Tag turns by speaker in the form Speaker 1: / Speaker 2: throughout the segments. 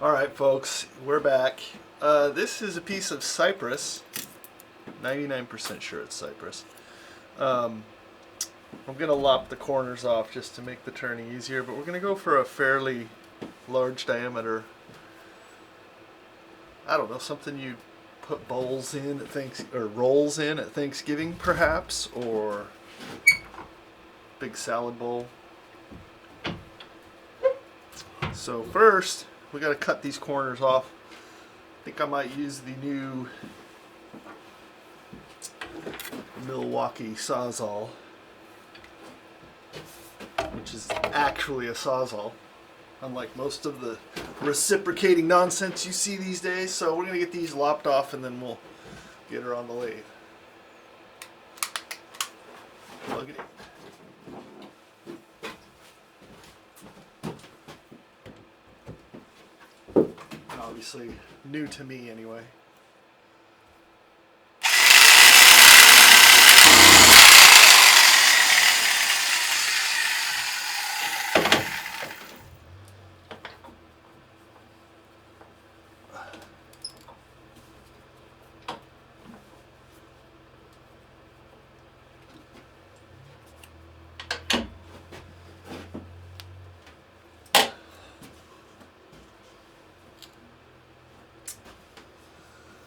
Speaker 1: Alright folks, we're back. This is a piece of cypress. 99% sure it's cypress. I'm going to lop the corners off just to make the turning easier, but we're going to go for a fairly large diameter. I don't know, something you put bowls in at rolls in at Thanksgiving perhaps, or big salad bowl. So first, we got to cut these corners off. I think I might use the new Milwaukee Sawzall, which is actually a Sawzall, unlike most of the reciprocating nonsense you see these days. So we're going to get these lopped off and then we'll get her on the lathe. Plug it in. Obviously new to me anyway.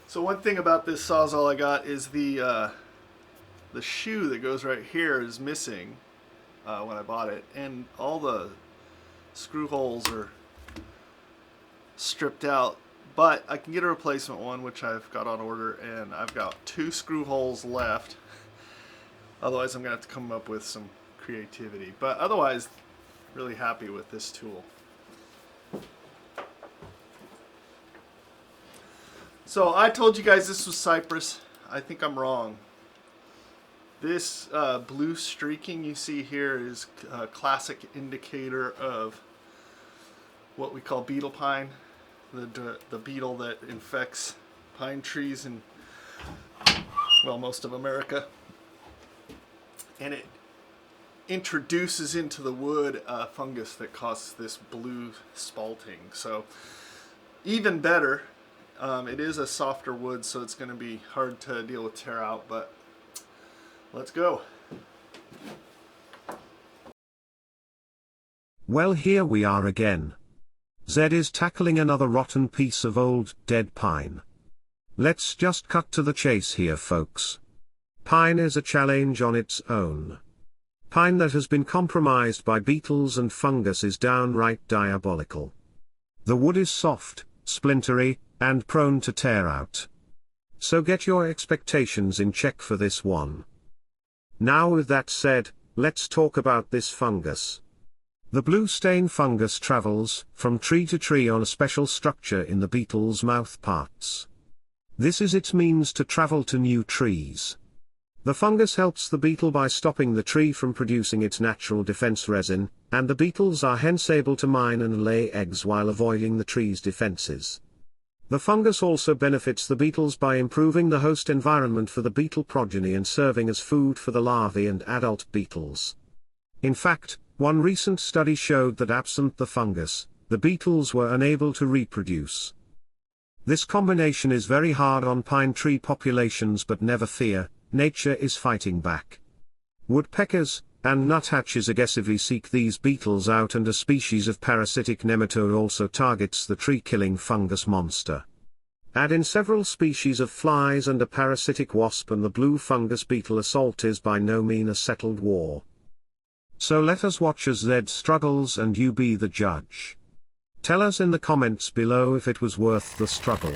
Speaker 1: So one thing about this Sawzall I got is the shoe that goes right here is missing when I bought it, and all the screw holes are stripped out, but I can get a replacement one, which I've got on order, and I've got 2 screw holes left. Otherwise I'm gonna have to come up with some creativity, but otherwise really happy with this tool. So I told you guys this was cypress. I think I'm wrong. This blue streaking you see here is a classic indicator of what we call beetle pine, the beetle that infects pine trees in, well, most of America. And it introduces into the wood a fungus that causes this blue spalting. So even better. It is a softer wood, so it's going to be hard to deal with tear out, but let's go.
Speaker 2: Well, here we are again. Zed is tackling another rotten piece of old, dead pine. Let's just cut to the chase here, folks. Pine is a challenge on its own. Pine that has been compromised by beetles and fungus is downright diabolical. The wood is soft, splintery, and prone to tear out. So get your expectations in check for this one. Now with that said, let's talk about this fungus. The blue stain fungus travels from tree to tree on a special structure in the beetle's mouth parts. This is its means to travel to new trees. The fungus helps the beetle by stopping the tree from producing its natural defense resin, and the beetles are hence able to mine and lay eggs while avoiding the tree's defenses. The fungus also benefits the beetles by improving the host environment for the beetle progeny and serving as food for the larvae and adult beetles. In fact, one recent study showed that absent the fungus, the beetles were unable to reproduce. This combination is very hard on pine tree populations, but never fear, nature is fighting back. Woodpeckers and nuthatches aggressively seek these beetles out, and a species of parasitic nematode also targets the tree-killing fungus monster. Add in several species of flies and a parasitic wasp, and the blue fungus beetle assault is by no means a settled war. So let us watch as Zed struggles and you be the judge. Tell us in the comments below if it was worth the struggle.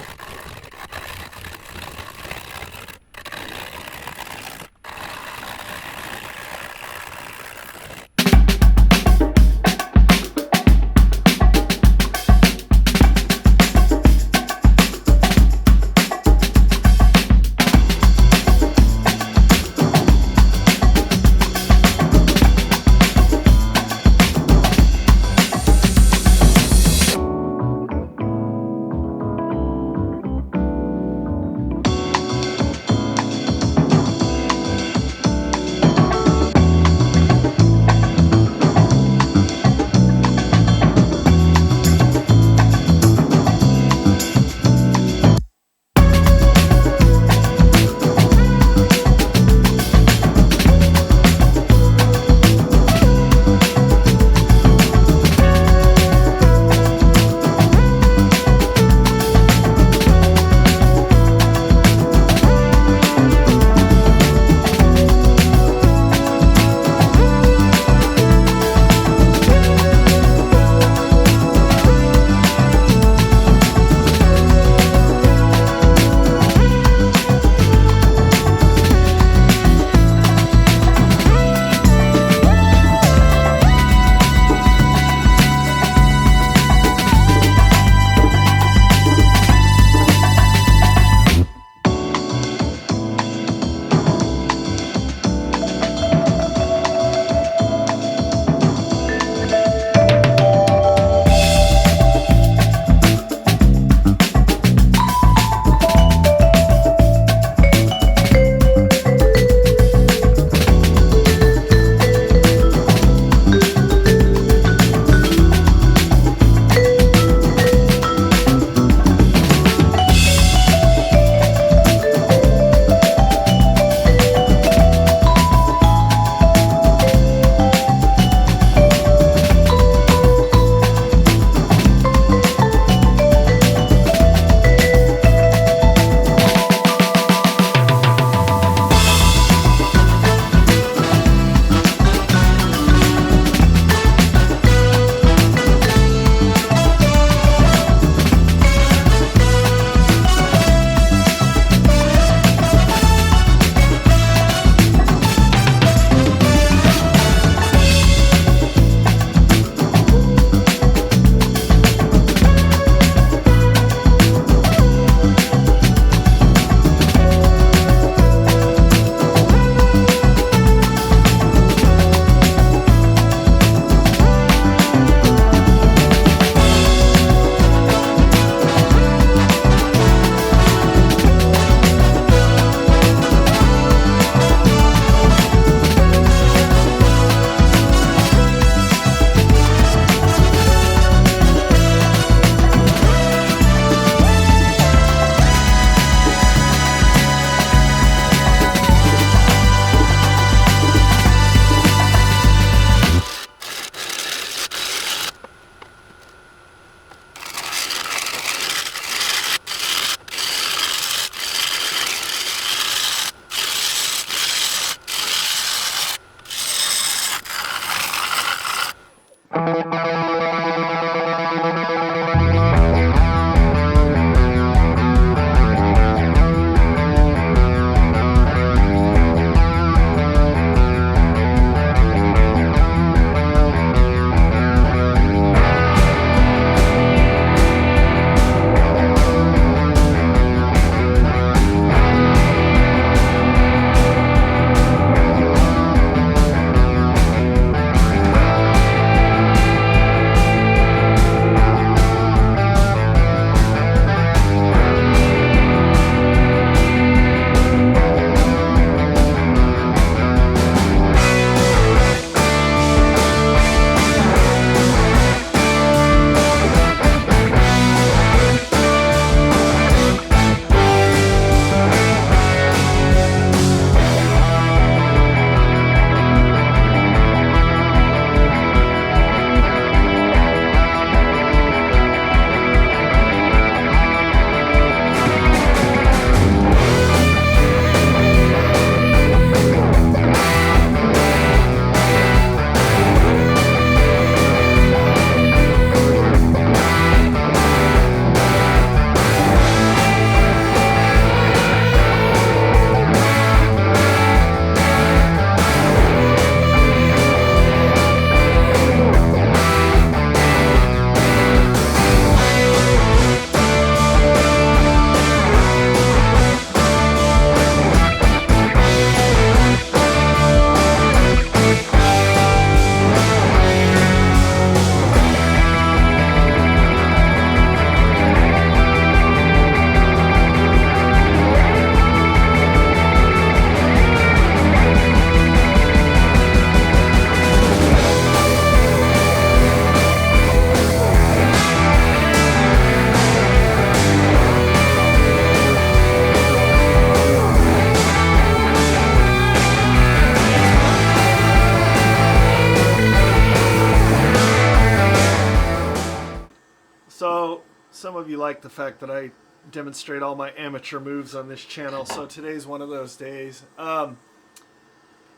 Speaker 1: some of you like the fact that I demonstrate all my amateur moves on this channel, so today's one of those days.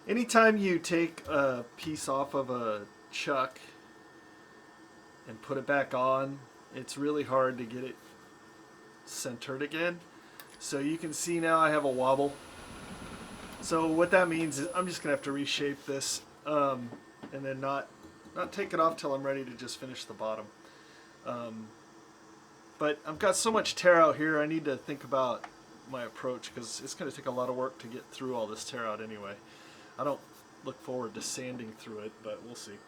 Speaker 1: Anytime you take a piece off of a chuck and put it back on, it's really hard to get it centered again. So you can see now I have a wobble. So what that means is I'm just gonna have to reshape this and then not take it off till I'm ready to just finish the bottom. But I've got so much tear out here, I need to think about my approach because it's going to take a lot of work to get through all this tear out anyway. I don't look forward to sanding through it, but we'll see.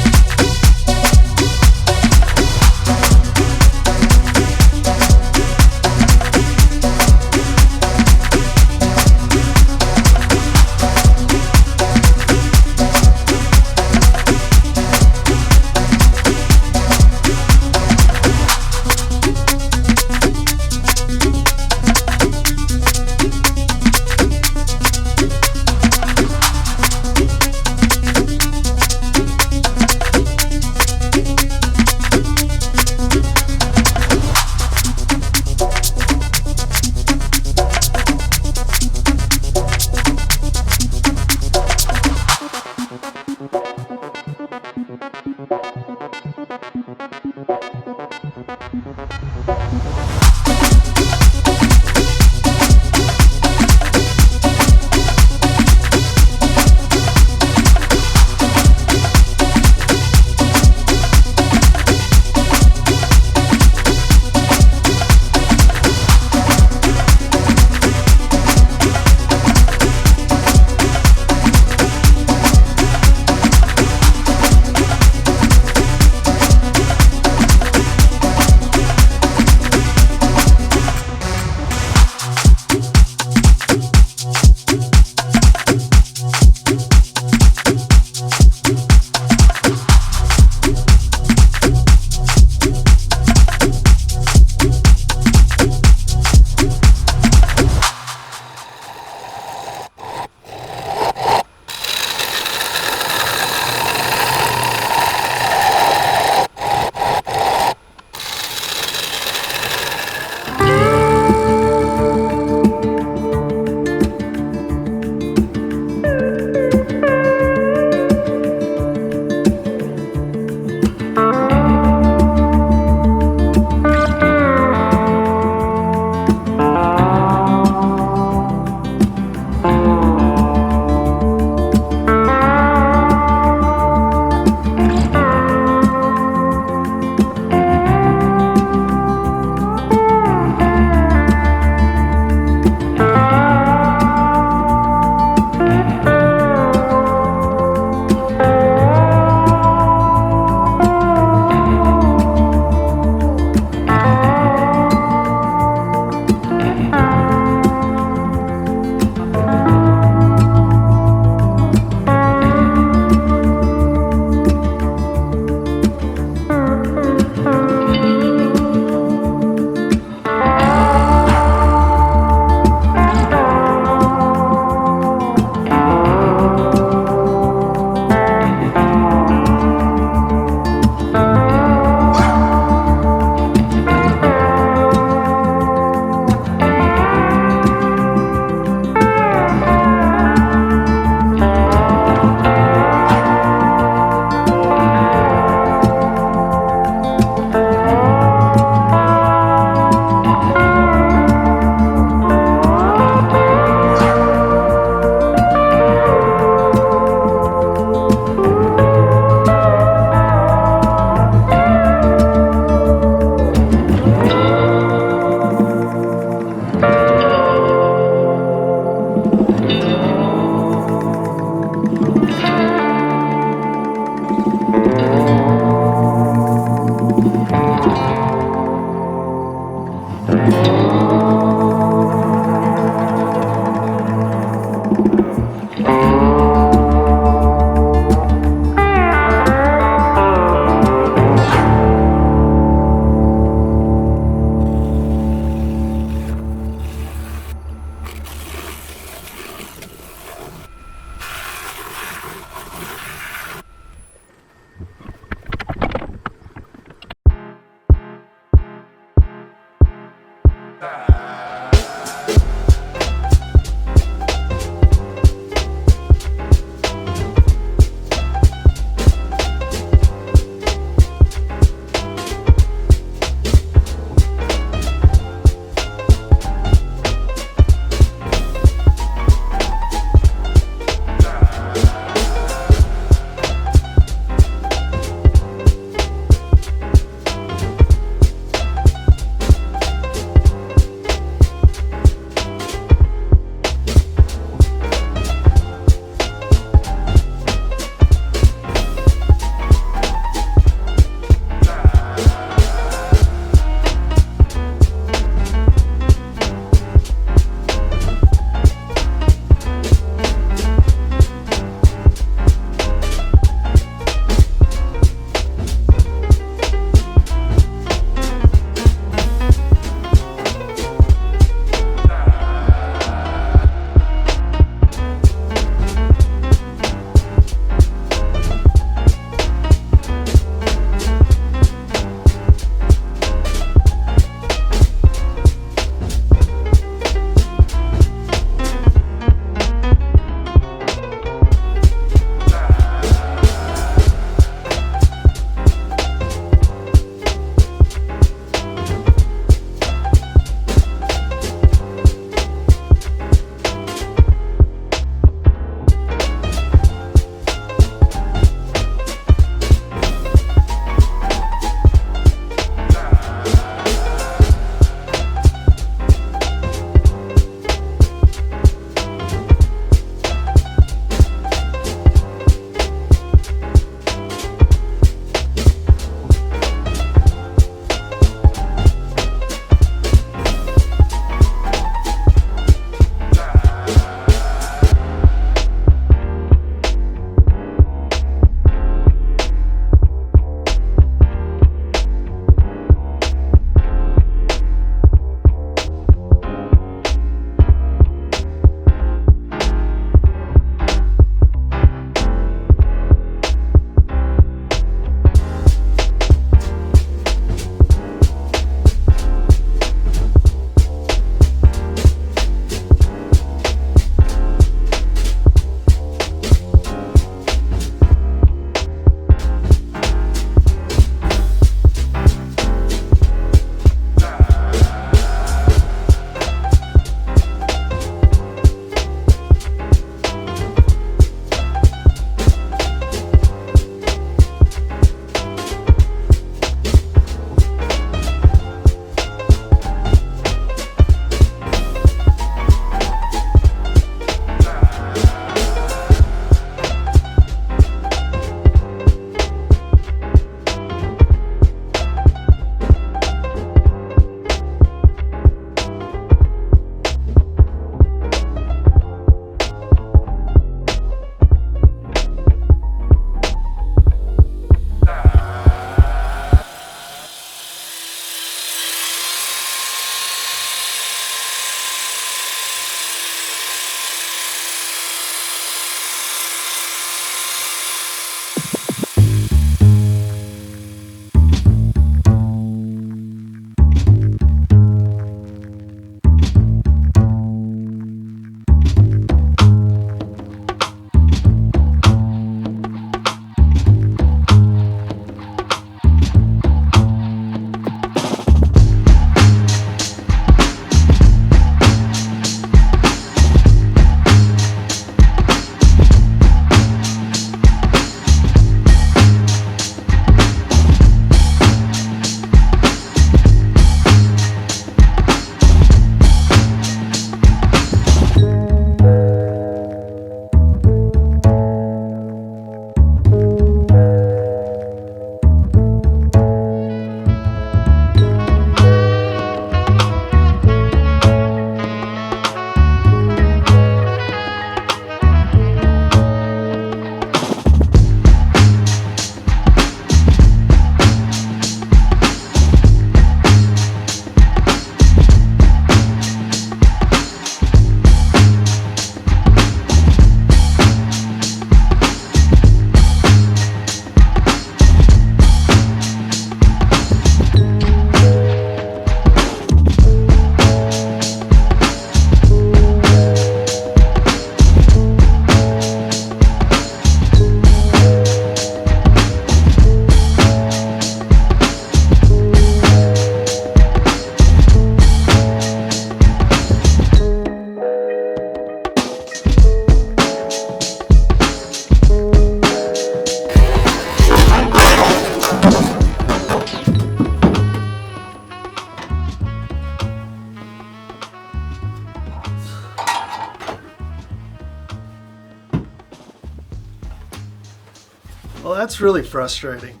Speaker 1: Well, that's really frustrating.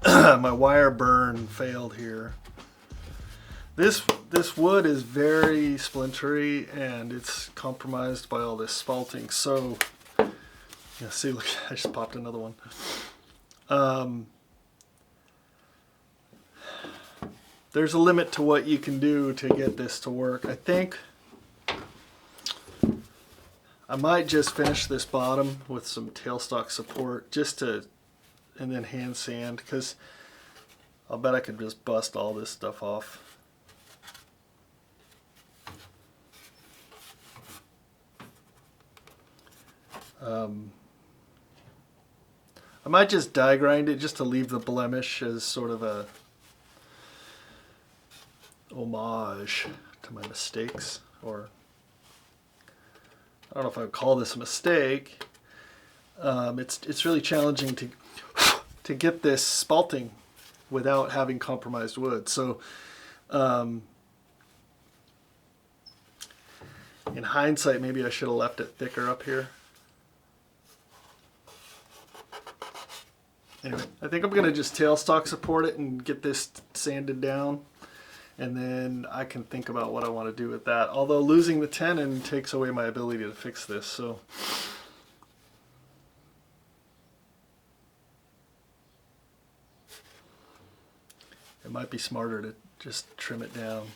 Speaker 1: My wire burn failed here. This wood is very splintery and it's compromised by all this spalting. So, yeah, see, look, I just popped another one. There's a limit to what you can do to get this to work. I think I might just finish this bottom with some tailstock support and then hand sand, because I'll bet I could just bust all this stuff off. I might just die grind it just to leave the blemish as sort of a homage to my mistakes, or I don't know if I would call this a mistake. It's really challenging to get this spalting without having compromised wood. So in hindsight, maybe I should have left it thicker up here. Anyway, I think I'm gonna just tailstock support it and get this sanded down, and then I can think about what I want to do with that. Although losing the tenon takes away my ability to fix this, so it might be smarter to just trim it down.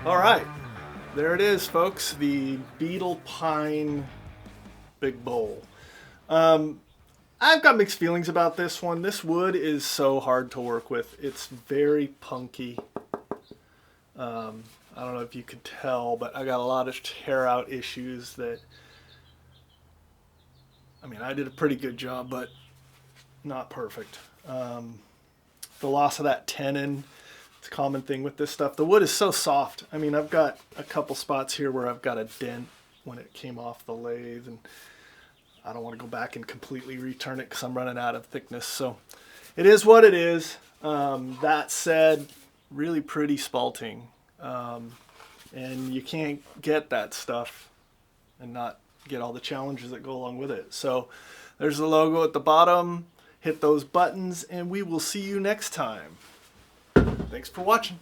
Speaker 1: All right, there it is, folks, the Beetle Pine Big Bowl. I've got mixed feelings about this one. This wood is so hard to work with. It's very punky. I don't know if you could tell, but I got a lot of tear out issues that, I mean, I did a pretty good job, but not perfect. The loss of that tenon, it's a common thing with this stuff. The wood is so soft. I mean, I've got a couple spots here where I've got a dent when it came off the lathe, and I don't want to go back and completely return it because I'm running out of thickness. So it is what it is. That said, really pretty spalting. And you can't get that stuff and not get all the challenges that go along with it. So there's the logo at the bottom. Hit those buttons and we will see you next time. Thanks for watching.